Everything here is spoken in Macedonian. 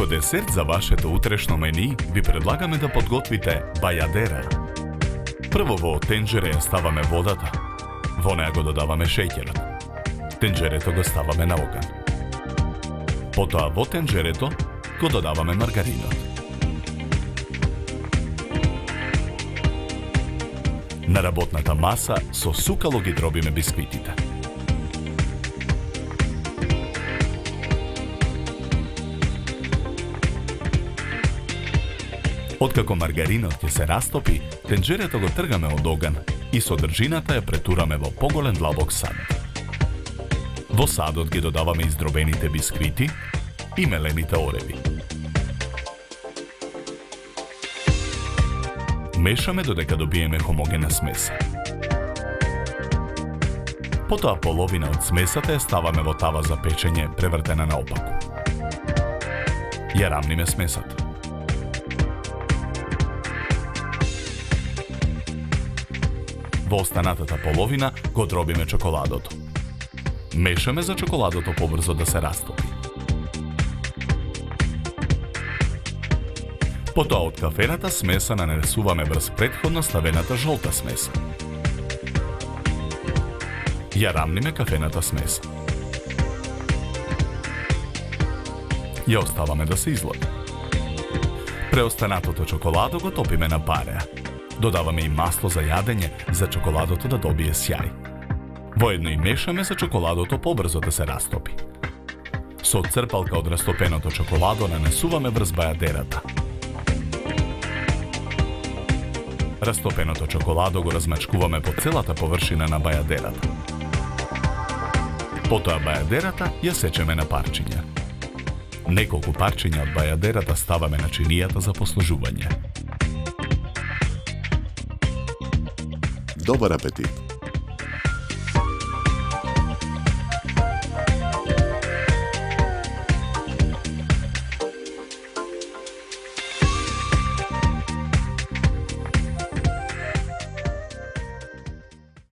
десерт за вашето утрешно мени ви предлагаме да подготвите бајадера. Прво во тенџере ја ставаме водата. Во неа го додаваме шеќерот. Тенџерето го ставаме на оган. Потоа во тенџерето го додаваме маргаринот. На работната маса со сукало ги дробиме бисквитите. Откако маргаринот ќе се растопи, тенџерето го тргаме од оган и содржината ја претураме во поголем длабок сад. Во садот ги додаваме издробените бисквити и мелените ореви. Мешаме додека добиеме хомогена смеса. Потоа половина од смесата ја ставаме во тава за печење превртена наопаку. Ја рамниме смесата. Во останатата половина го дробиме чоколадото. Мешаме за чоколадото побрзо да се растопи. Потоа од кафената смеса нанесуваме врз претходно ставената жолта смеса. Ја рамниме кафената смеса. Ја оставаме да се излади. Преостанатото чоколадо го топиме на пареа. Додаваме и масло за јадење за чоколадото да добие сјај. Воедно и мешаме за чоколадото побрзо да се растопи. Со црпалка од растопеното чоколадо нанесуваме врз бајадерата. Растопеното чоколадо го размачкуваме по целата површина на бајадерата. Потоа бајадерата ја сечеме на парчиња. Неколку парчиња од бајадерата ставаме на чинијата за послужување. Добар апетит!